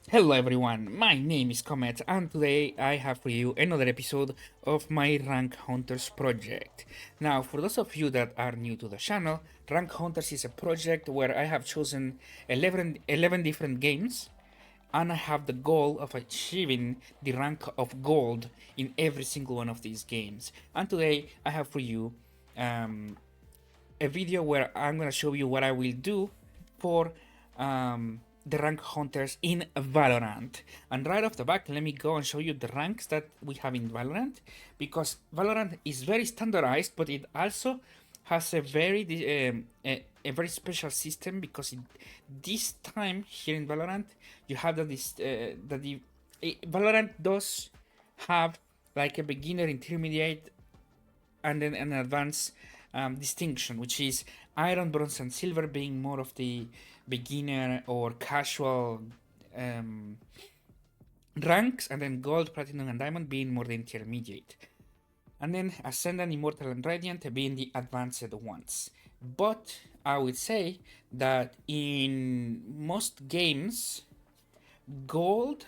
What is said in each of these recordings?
Hello everyone, my name is Comet and today I have for you another episode of my Rank Hunters project. Now, for those of you that are new to the channel, Rank Hunters is a project where I have chosen 11 different games and I have the goal of achieving the rank of gold in every single one of these games. And today I have for you a video where I'm gonna show you what I will do for the rank hunters in Valorant. And right off the back, let me go and show you the ranks that we have in Valorant, because Valorant is very standardized, but it also has a very special system because this time here in Valorant you have Valorant does have like a beginner, intermediate, and then an advanced distinction, which is iron, bronze, and silver being more of the beginner or casual um, ranks, and then gold, platinum, and diamond being more the intermediate. And then ascendant, immortal, and radiant being the advanced ones. But I would say that in most games, gold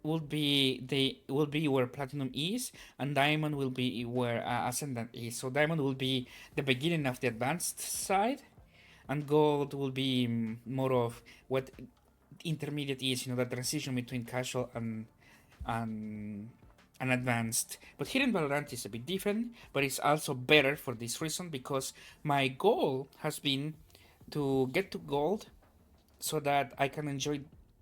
will be where platinum is, and diamond will be where ascendant is. So diamond will be the beginning of the advanced side, and gold will be more of what intermediate is. The transition between casual and and advanced. But here in Valorant is a bit different, but it's also better for this reason because my goal has been to get to gold so that I can enjoy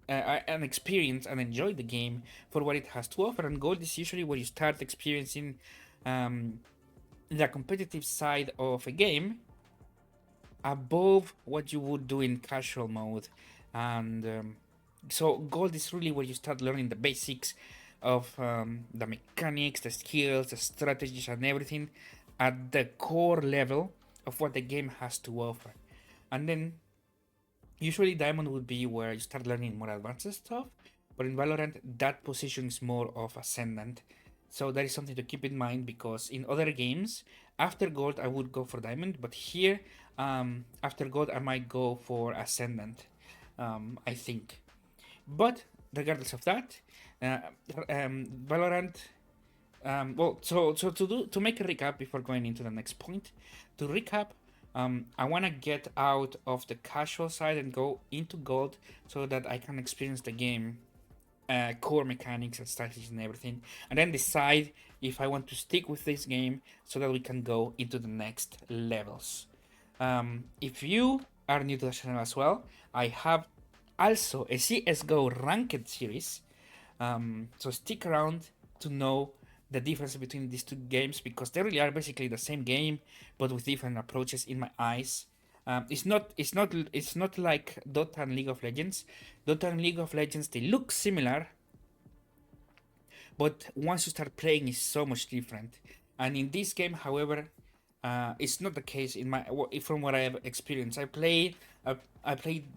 and experience and enjoy the game for what it has to offer. And gold is usually where you start experiencing um, the competitive side of a game above what you would do in casual mode. And so gold is really where you start learning the basics of the mechanics, the skills, the strategies, and everything at the core level of what the game has to offer. And then usually diamond would be where you start learning more advanced stuff, but in Valorant that position is more of ascendant. So that is something to keep in mind because in other games, after gold I would go for diamond, but here after gold I might go for ascendant. I think, but regardless of that, uh, Valorant. So to make a recap before going into the next point, to recap, I want to get out of the casual side and go into gold so that I can experience the game, core mechanics and strategies and everything, and then decide if I want to stick with this game so that we can go into the next levels. If you are new to the channel as well, I have also a CSGO ranked series, so stick around to know the difference between these two games because they really are basically the same game but with different approaches in my eyes. It's not like Dota and League of Legends. Dota and League of Legends, they look similar, but once you start playing, it's so much different. And in this game, however, it's not the case from what I have experienced. I played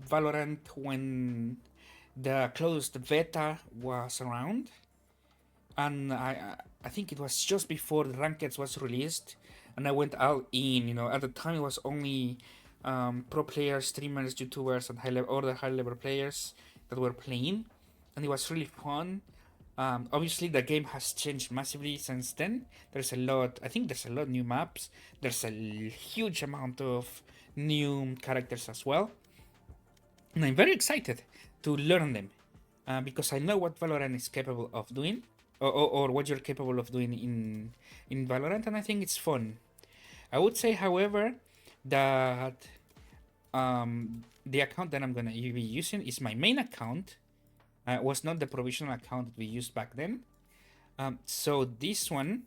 Valorant when the closed beta was around, and I think it was just before the rankeds was released, and I went all in. At the time it was only pro players, streamers, YouTubers, and other high level players that were playing, and it was really fun. Obviously, the game has changed massively since then. There's a lot. I think there's a lot of new maps. There's a huge amount of new characters as well, and I'm very excited to learn them because I know what Valorant is capable of doing, or what you're capable of doing in Valorant, and I think it's fun. I would say, however, that the account that I'm gonna be using is my main account. Was not the provisional account that we used back then. So this one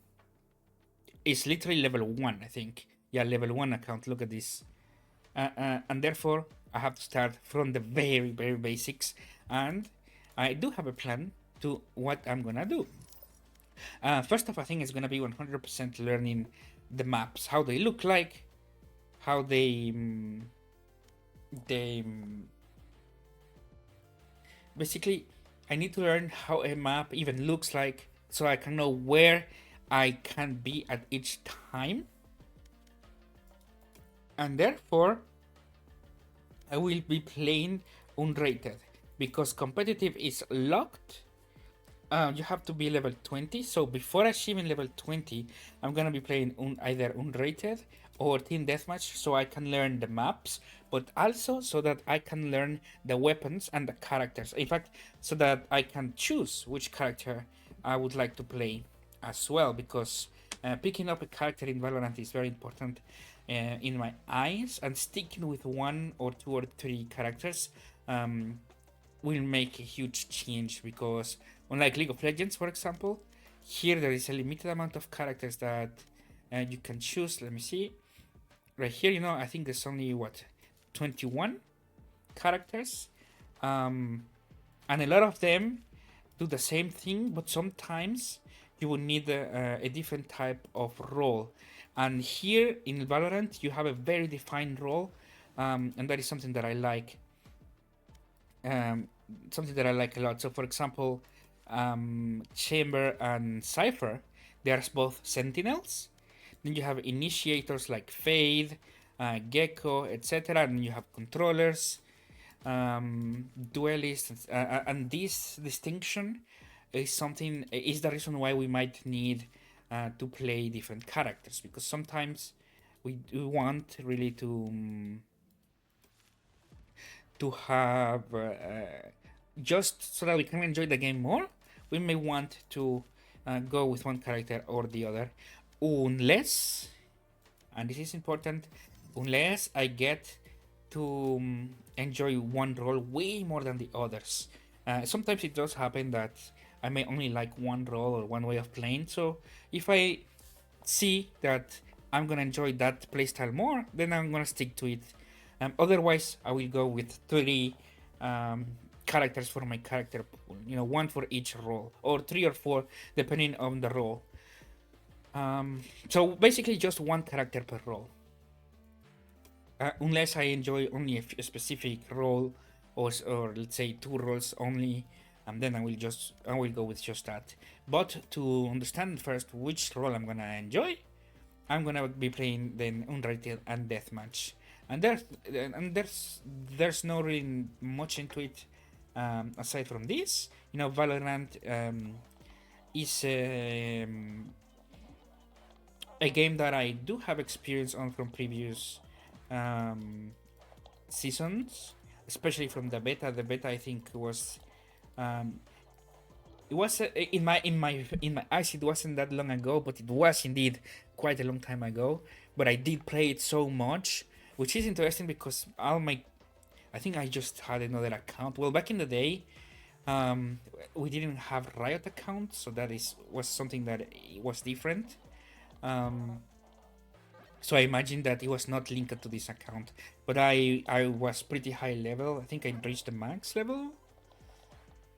is literally level 1, I think. Yeah, level 1 account. Look at this. And therefore, I have to start from the very, very basics. And I do have a plan to what I'm gonna do. First off, I think it's gonna be 100% learning the maps, how they look like, how they basically, I need to learn how a map even looks like so I can know where I can be at each time. And therefore, I will be playing unrated. because competitive is locked. You have to be level 20. So before achieving level 20, I'm gonna be playing either unrated or team deathmatch, so I can learn the maps, but also so that I can learn the weapons and the characters. In fact, so that I can choose which character I would like to play as well, because picking up a character in Valorant is very important in my eyes, and sticking with one or two or three characters um, will make a huge change, because unlike League of Legends, for example, here there is a limited amount of characters that you can choose. Let me see. Right here, I think there's only 21 characters, and a lot of them do the same thing, but sometimes you will need a different type of role. And here in Valorant, you have a very defined role, and that is something that I like. Something that I like a lot. So, for example, Chamber and Cypher, they are both sentinels. Then you have initiators like Fade, Gecko, etc. And you have controllers, duelists, and this distinction is the reason why we might need to play different characters, because sometimes we want really to have just so that we can enjoy the game more. We may want to go with one character or the other, unless, and this is important, unless I get to enjoy one role way more than the others. Sometimes it does happen that I may only like one role or one way of playing. So if I see that I'm gonna enjoy that playstyle more, then I'm gonna stick to it. Otherwise, I will go with three characters for my character pool. One for each role, or three or four, depending on the role. So basically, just one character per role. Unless I enjoy only a specific role, or let's say two roles only, and then I will go with just that. But to understand first which role I'm gonna enjoy, I'm gonna be playing then unrated and deathmatch, and there's no really much into it aside from this. Valorant is a game that I do have experience on from previous um, seasons, especially from the beta. The beta, I think, was it was in my eyes, it wasn't that long ago, but it was indeed quite a long time ago. But I did play it so much, which is interesting because I think I just had another account. Well, back in the day, we didn't have Riot accounts, so was something that was different. So I imagine that it was not linked to this account, but I was pretty high level. I think I reached the max level.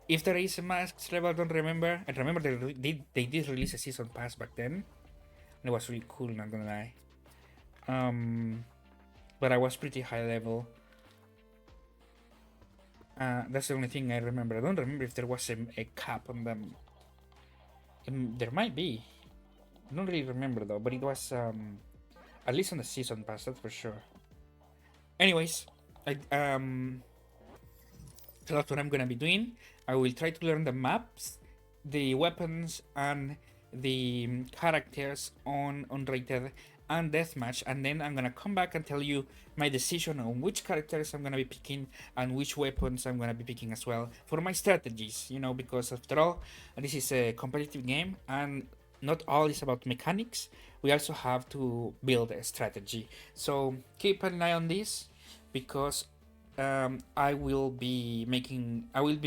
If there is a max level, I don't remember. I remember they did release a season pass back then. And it was really cool, not gonna lie. But I was pretty high level. That's the only thing I remember. I don't remember if there was a cap on them. There might be. I don't really remember though, but it was at least on the season pass, that's for sure. Anyways, so that's what I'm gonna be doing. I will try to learn the maps, the weapons, and the characters on unrated and deathmatch, and then I'm gonna come back and tell you my decision on which characters I'm gonna be picking and which weapons I'm gonna be picking as well for my strategies. Because after all, this is a competitive game, and not all is about mechanics. We also have to build a strategy. So keep an eye on this, because I will be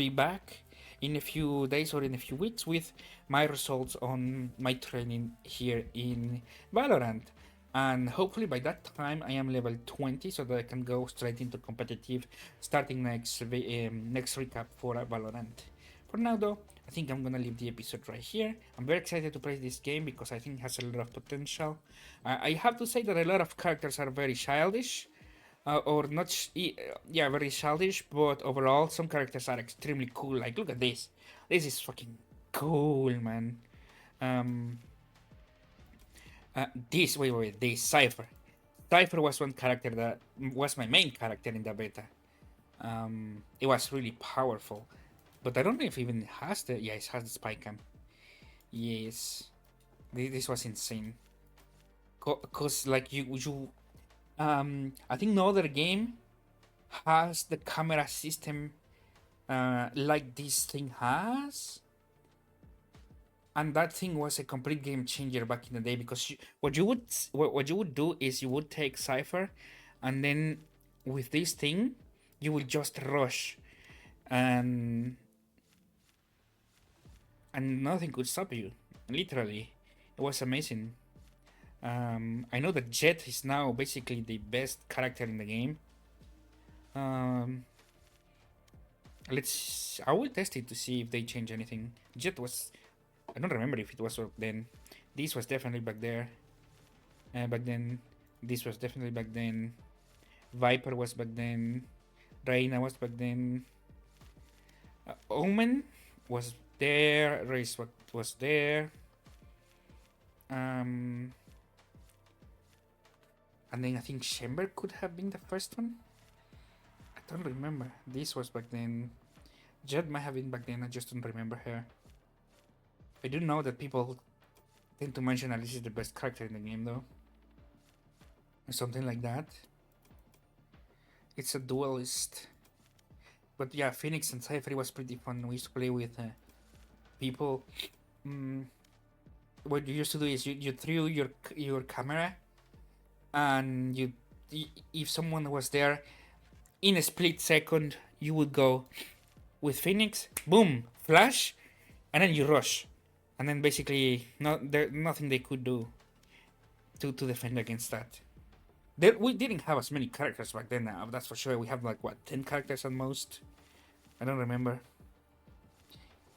back in a few days or in a few weeks with my results on my training here in Valorant. And hopefully by that time I am level 20, so that I can go straight into competitive starting next recap for Valorant. For now though, I think I'm gonna leave the episode right here. I'm very excited to play this game because I think it has a lot of potential. I have to say that a lot of characters are very childish, or not, very childish, but overall some characters are extremely cool. Like, look at this. This is fucking cool, man. This Cypher. Cypher was one character that was my main character in the beta. It was really powerful, but I don't know if it even has the. Yeah, it has the spy cam. Yes, this was insane. Cause like I think no other game has the camera system like this thing has, and that thing was a complete game changer back in the day. Because what you would do is you would take Cypher, and then with this thing you will just rush, and nothing could stop you. Literally, it was amazing. I know that Jet is now basically the best character in the game. Um, I will test it to see if they change anything. Jet was. I don't remember if it was back then. This was definitely back there. Back then. This was definitely back then. Viper was back then. Reina was back then. Omen was there. Race was there. And then I think Chamber could have been the first one. I don't remember. This was back then. Jet might have been back then. I just don't remember her. I do know that people tend to mention Alice is the best character in the game, though. Or something like that. It's a duelist. But yeah, Phoenix and Cypher was pretty fun. We used to play with people. What you used to do is you threw your camera, and if someone was there, in a split second you would go with Phoenix, boom, flash, and then you rush, and then basically nothing they could do to defend against that. We didn't have as many characters back then. That's for sure. We have like 10 characters at most. I don't remember.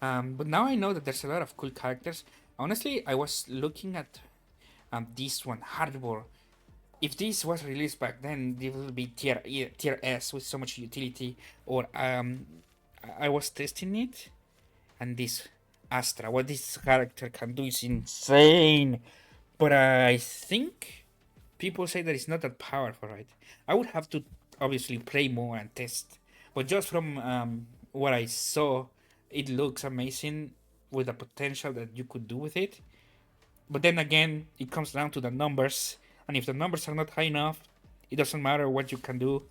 But now I know that there's a lot of cool characters. Honestly, I was looking at this one, Hardball. If this was released back then, it would be tier S with so much utility. Or I was testing it, and this Astra, what this character can do is insane. But I think people say that it's not that powerful, right? I would have to obviously play more and test. But just from what I saw, it looks amazing with the potential that you could do with it. But then again, it comes down to the numbers, and if the numbers are not high enough, it doesn't matter what you can do.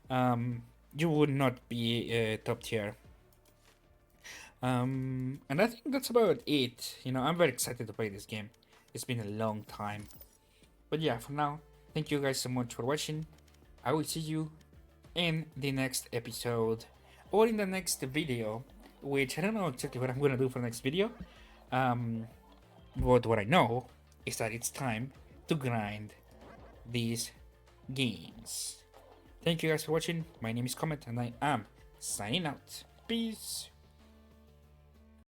You would not be top tier. And I think that's about it. I'm very excited to play this game. It's been a long time. But yeah, for now, thank you guys so much for watching. I will see you in the next episode or in the next video, which I don't know exactly what I'm gonna do for the next video. But what I know is that it's time to grind these games. Thank you guys for watching. My name is Comet, and I am signing out. Peace.